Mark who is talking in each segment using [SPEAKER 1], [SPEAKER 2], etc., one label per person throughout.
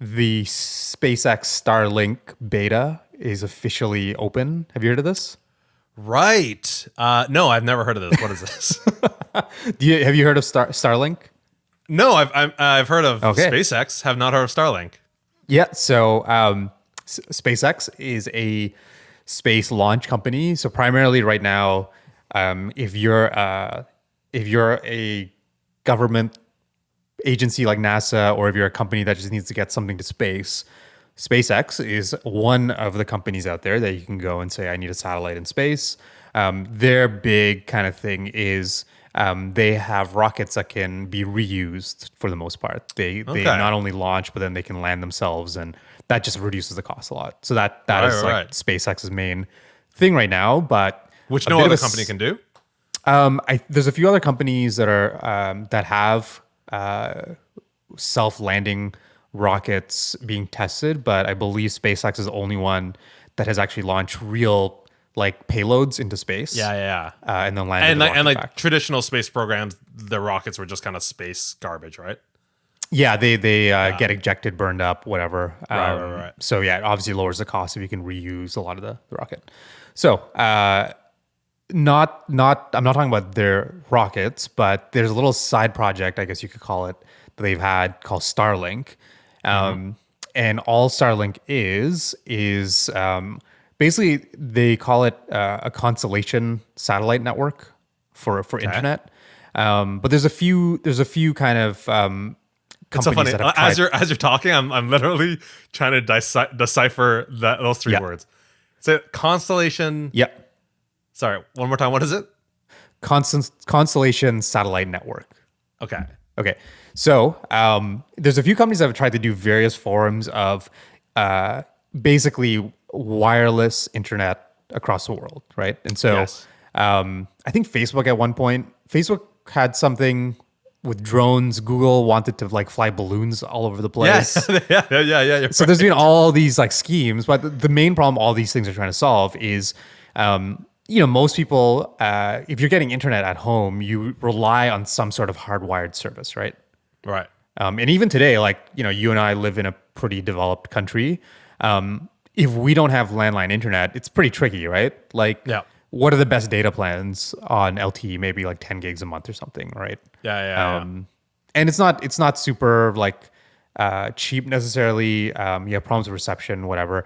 [SPEAKER 1] the SpaceX Starlink beta is officially open. Have you heard of this?
[SPEAKER 2] Right. No, I've never heard of this. What is this?
[SPEAKER 1] Have you heard of Starlink?
[SPEAKER 2] No, I've heard of
[SPEAKER 1] Okay.
[SPEAKER 2] SpaceX. Have not heard of Starlink.
[SPEAKER 1] Yeah. So SpaceX is a space launch company. So primarily right now, if you're a government agency like NASA, or if you're a company that just needs to get something to space, SpaceX is one of the companies out there that you can go and say, I need a satellite in space. Their big kind of thing is they have rockets that can be reused for the most part. They
[SPEAKER 2] Okay.
[SPEAKER 1] not only launch, but then they can land themselves, and that just reduces the cost a lot. So that is like SpaceX's main thing right now. But
[SPEAKER 2] Which
[SPEAKER 1] a
[SPEAKER 2] no
[SPEAKER 1] bit of
[SPEAKER 2] other
[SPEAKER 1] a
[SPEAKER 2] company can do.
[SPEAKER 1] there's a few other companies that are that have self-landing rockets being tested, but I believe SpaceX is the only one that has actually launched real like payloads into space.
[SPEAKER 2] Yeah.
[SPEAKER 1] And then landed
[SPEAKER 2] And
[SPEAKER 1] the
[SPEAKER 2] like,
[SPEAKER 1] rocket
[SPEAKER 2] and
[SPEAKER 1] back.
[SPEAKER 2] traditional space programs, the rockets were just kind of space garbage, right?
[SPEAKER 1] Yeah, they get ejected, burned up, whatever.
[SPEAKER 2] Right.
[SPEAKER 1] So yeah, it obviously lowers the cost if you can reuse a lot of the rocket. So not I'm not talking about their rockets, but there's a little side project, I guess you could call it, that they've had called Starlink. And all Starlink is basically they call it a constellation satellite network for internet. But there's a few kind of
[SPEAKER 2] It's so
[SPEAKER 1] companies
[SPEAKER 2] funny.
[SPEAKER 1] that have tried.
[SPEAKER 2] As you're talking, I'm literally trying to decipher those three
[SPEAKER 1] Yeah.
[SPEAKER 2] words. So constellation.
[SPEAKER 1] Yep.
[SPEAKER 2] Sorry, one more time. What is it?
[SPEAKER 1] Constellation satellite network.
[SPEAKER 2] Okay.
[SPEAKER 1] Okay. So there's a few companies that have tried to do various forms of basically wireless internet across the world, right? And so
[SPEAKER 2] Yes.
[SPEAKER 1] I think Facebook at one point, Facebook had something with drones. Google wanted to like fly balloons all over the place.
[SPEAKER 2] Yeah. You're
[SPEAKER 1] So there's been all these like schemes, but the main problem all these things are trying to solve is, most people, if you're getting internet at home, you rely on some sort of hardwired service, right?
[SPEAKER 2] right.
[SPEAKER 1] And even today, like, you and I live in a pretty developed country. If we don't have landline internet, it's pretty tricky, right? Like,
[SPEAKER 2] Yeah.
[SPEAKER 1] what are the best data plans on LTE? Maybe like 10 gigs a month or something, right?
[SPEAKER 2] Yeah.
[SPEAKER 1] And it's not super like cheap necessarily. You have problems with reception, whatever.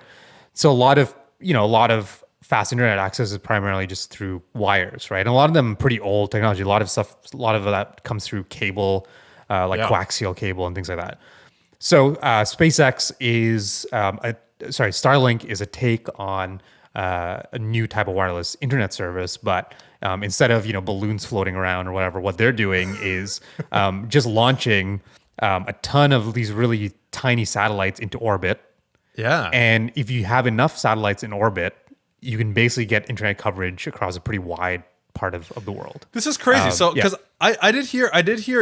[SPEAKER 1] So a lot of fast internet access is primarily just through wires, right? And a lot of them pretty old technology. A lot of that comes through cable, like coaxial cable and things like that. So SpaceX is Starlink is a take on a new type of wireless internet service, but instead of balloons floating around or whatever, what they're doing is just launching a ton of these really tiny satellites into orbit.
[SPEAKER 2] Yeah.
[SPEAKER 1] And if you have enough satellites in orbit, you can basically get internet coverage across a pretty wide part of the world.
[SPEAKER 2] This is crazy. So,
[SPEAKER 1] yeah.
[SPEAKER 2] because I did hear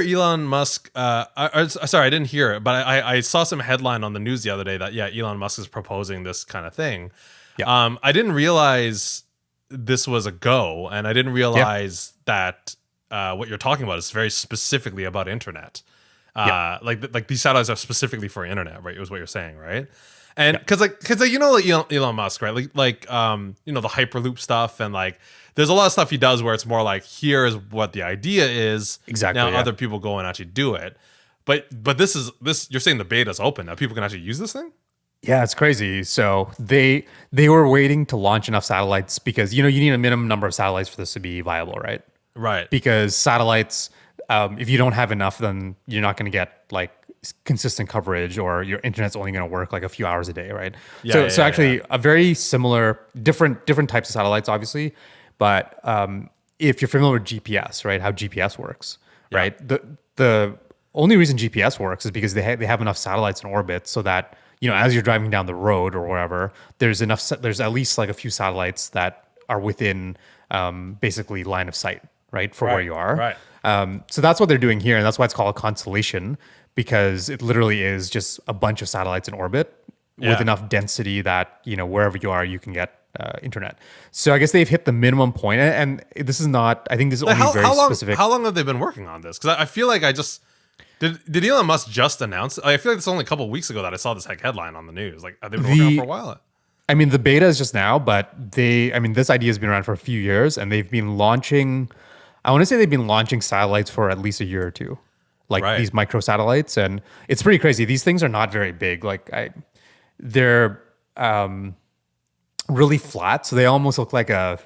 [SPEAKER 2] Elon Musk. Sorry, I didn't hear it, but I saw some headline on the news the other day that Elon Musk is proposing this kind of thing.
[SPEAKER 1] Yeah.
[SPEAKER 2] I didn't realize this was a go, and I didn't realize that what you're talking about is very specifically about internet. Like these satellites are specifically for internet, right? It was what you're saying, right? And because like Elon Musk, right? Like the Hyperloop stuff, and like there's a lot of stuff he does where it's more like, here is what the idea is.
[SPEAKER 1] Exactly,
[SPEAKER 2] Now
[SPEAKER 1] yeah.
[SPEAKER 2] other people go and actually do it. But this you're saying the beta's open now. People can actually use this thing.
[SPEAKER 1] Yeah, it's crazy. So they were waiting to launch enough satellites because you need a minimum number of satellites for this to be viable, right?
[SPEAKER 2] Right.
[SPEAKER 1] Because satellites, if you don't have enough, then you're not going to get like consistent coverage, or your internet's only going to work like a few hours a day, right? So actually, a very similar, different types of satellites, obviously. But if you're familiar with GPS, right, how GPS works, right? The only reason GPS works is because they have enough satellites in orbit so that as you're driving down the road or whatever, there's at least like a few satellites that are within basically line of sight, right, for where you are.
[SPEAKER 2] Right.
[SPEAKER 1] So that's what they're doing here, and that's why it's called a constellation, because it literally is just a bunch of satellites in orbit with enough density that wherever you are, you can get internet. So I guess they've hit the minimum point, and this is not. I think this is only very specific.
[SPEAKER 2] How long have they been working on this? Because I feel like Did Elon Musk just announce? I feel like it's only a couple of weeks ago that I saw this headline on the news. Like they've been working on it for a while.
[SPEAKER 1] I mean, the beta is just now, but I mean, this idea has been around for a few years, and they've been launching. I want to say they've been launching satellites for at least a year or two, like
[SPEAKER 2] Right.
[SPEAKER 1] these micro satellites, and it's pretty crazy. These things are not very big. They're really flat, so they almost look like a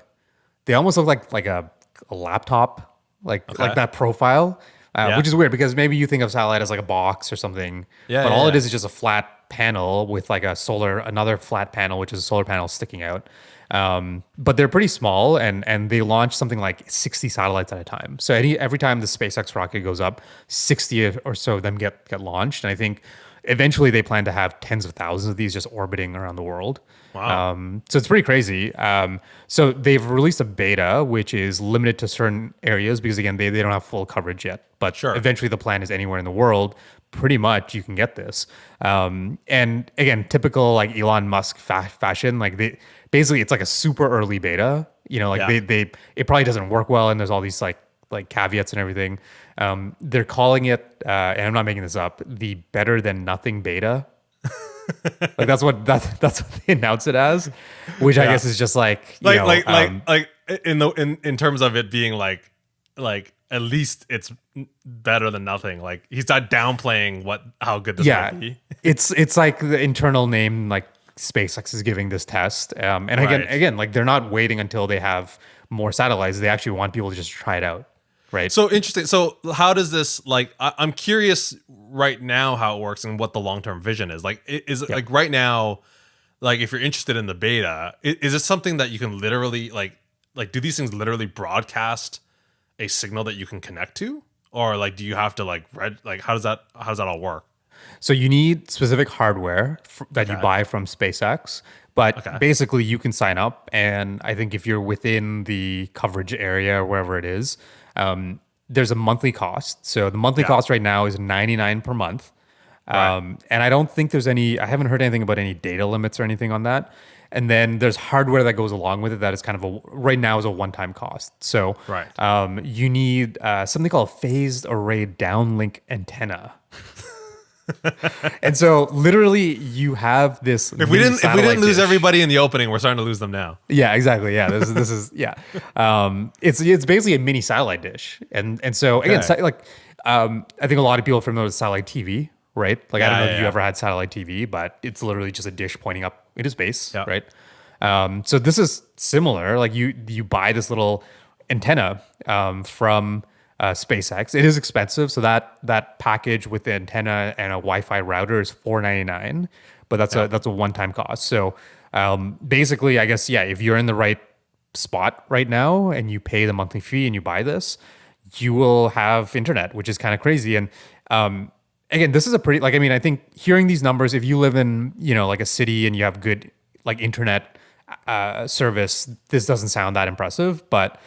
[SPEAKER 1] laptop, like that profile,
[SPEAKER 2] Yeah.
[SPEAKER 1] which is weird because maybe you think of satellite as like a box or something,
[SPEAKER 2] Yeah,
[SPEAKER 1] but
[SPEAKER 2] yeah,
[SPEAKER 1] all it
[SPEAKER 2] yeah.
[SPEAKER 1] is just a flat panel with like another flat panel, which is a solar panel sticking out. But they're pretty small, and they launch something like 60 satellites at a time. So every time the SpaceX rocket goes up, 60 or so of them get launched, and I think eventually they plan to have tens of thousands of these just orbiting around the world.
[SPEAKER 2] Wow.
[SPEAKER 1] So it's pretty crazy. So they've released a beta, which is limited to certain areas because again, they don't have full coverage yet. But
[SPEAKER 2] Sure.
[SPEAKER 1] eventually the plan is anywhere in the world, pretty much you can get this. And again, typical like Elon Musk fashion, like basically it's like a super early beta. You know, like
[SPEAKER 2] Yeah.
[SPEAKER 1] it probably doesn't work well, and there's all these like caveats and everything. They're calling it, and I'm not making this up, the better than nothing beta. Like that's what they announce it as, which I
[SPEAKER 2] Yeah.
[SPEAKER 1] guess is just like
[SPEAKER 2] in terms of it being like at least it's better than nothing. Like he's not downplaying how good this
[SPEAKER 1] yeah,
[SPEAKER 2] might be.
[SPEAKER 1] it's like the internal name like SpaceX is giving this test, and
[SPEAKER 2] Right.
[SPEAKER 1] again like they're not waiting until they have more satellites. They actually want people to just try it out, right?
[SPEAKER 2] So interesting. So how does this like? I'm curious right now how it works and what the long term vision is. Like, is it like right now? Like, if you're interested in the beta, is it something that you can literally like? Do these things literally broadcast a signal that you can connect to, or like do you have to like how does that all work?
[SPEAKER 1] So you need specific hardware that you
[SPEAKER 2] Okay.
[SPEAKER 1] buy from SpaceX, but basically you can sign up, and I think if you're within the coverage area or wherever it is, there's a monthly cost. So the monthly cost right now is $99 per month, and I don't think I haven't heard anything about any data limits or anything on that. And then there's hardware that goes along with it that is kind of right now is a one-time cost. So
[SPEAKER 2] Right.
[SPEAKER 1] you need something called a phased array downlink antenna. And so literally you have this.
[SPEAKER 2] If we didn't lose everybody in the opening, we're starting to lose them now.
[SPEAKER 1] Yeah, exactly. Yeah, this is yeah. It's basically a mini satellite dish, and so again, I think a lot of people are familiar with satellite TV, right? Like I don't know if you ever had satellite TV, but it's literally just a dish pointing up into space,
[SPEAKER 2] Yeah.
[SPEAKER 1] right? So this is similar. Like you buy this little antenna from SpaceX. It is expensive, so that package with the antenna and a Wi-Fi router is $499, but that's a one-time cost. So basically, I guess if you're in the right spot right now and you pay the monthly fee and you buy this, you will have internet, which is kind of crazy. And again, this is a pretty I think hearing these numbers, if you live in like a city and you have good like internet service, this doesn't sound that impressive. But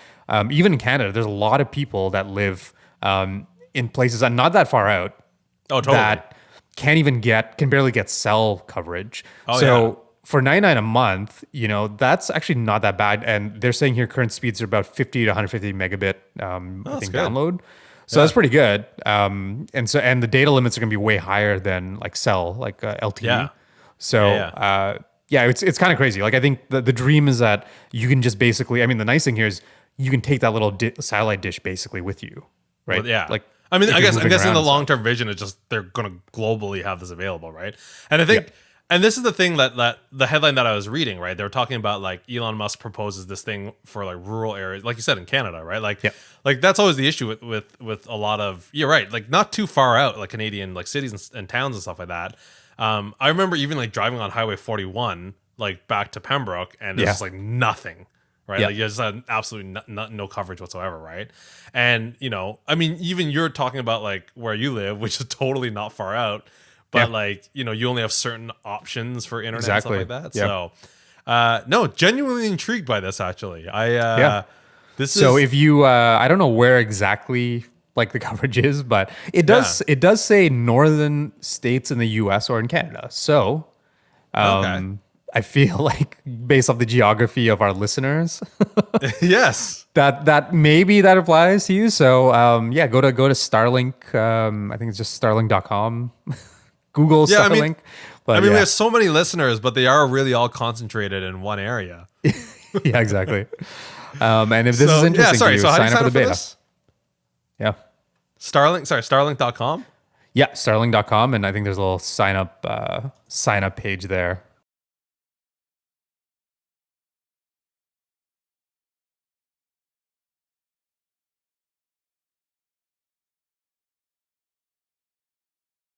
[SPEAKER 1] even in Canada, there's a lot of people that live in places that are not that far out
[SPEAKER 2] Oh, totally.
[SPEAKER 1] that can barely get cell coverage.
[SPEAKER 2] Oh,
[SPEAKER 1] So
[SPEAKER 2] yeah.
[SPEAKER 1] for $99 a month, that's actually not that bad. And they're saying here current speeds are about 50 to 150 megabit, I think,
[SPEAKER 2] good.
[SPEAKER 1] download. So that's pretty good. And the data limits are going to be way higher than like cell, like LTE.
[SPEAKER 2] Yeah.
[SPEAKER 1] So it's kind of crazy. Like I think the dream is that you can just basically, the nice thing here is you can take that little satellite dish basically with you, right?
[SPEAKER 2] Well, yeah.
[SPEAKER 1] Like
[SPEAKER 2] I mean,
[SPEAKER 1] if
[SPEAKER 2] I'm
[SPEAKER 1] you're
[SPEAKER 2] guessing
[SPEAKER 1] moving around
[SPEAKER 2] the
[SPEAKER 1] and
[SPEAKER 2] long term vision is just they're going to globally have this available, right? And I think, and this is the thing that the headline that I was reading, right? They were talking about like Elon Musk proposes this thing for like rural areas, like you said in Canada, right? Like that's always the issue with a lot of you're right, like not too far out, like Canadian like cities and towns and stuff like that. I remember even like driving on Highway 41, like back to Pembroke, and there's just like nothing. Right,
[SPEAKER 1] Yeah.
[SPEAKER 2] like you just had absolutely no coverage whatsoever, right? And even you're talking about like where you live, which is totally not far out, but like you only have certain options for internet
[SPEAKER 1] Exactly.
[SPEAKER 2] and stuff like that.
[SPEAKER 1] Yeah.
[SPEAKER 2] So, no, genuinely intrigued by this actually. This
[SPEAKER 1] So
[SPEAKER 2] is
[SPEAKER 1] if you, I don't know where exactly like the coverage is, but it does say northern states in the U.S. or in Canada. So,
[SPEAKER 2] Okay.
[SPEAKER 1] I feel like based off the geography of our listeners,
[SPEAKER 2] Yes.
[SPEAKER 1] that maybe that applies to you. So yeah, go to Starlink. I think it's just starlink.com. Google
[SPEAKER 2] Yeah,
[SPEAKER 1] Starlink. But
[SPEAKER 2] I mean,
[SPEAKER 1] yeah.
[SPEAKER 2] we have so many listeners, but they are really all concentrated in one area.
[SPEAKER 1] Yeah, exactly. And if this is
[SPEAKER 2] So,
[SPEAKER 1] interesting to you,
[SPEAKER 2] so how do you
[SPEAKER 1] sign up for the beta.
[SPEAKER 2] this?
[SPEAKER 1] Yeah.
[SPEAKER 2] Starlink.com.
[SPEAKER 1] Yeah, starlink.com. And I think there's a little sign up page there.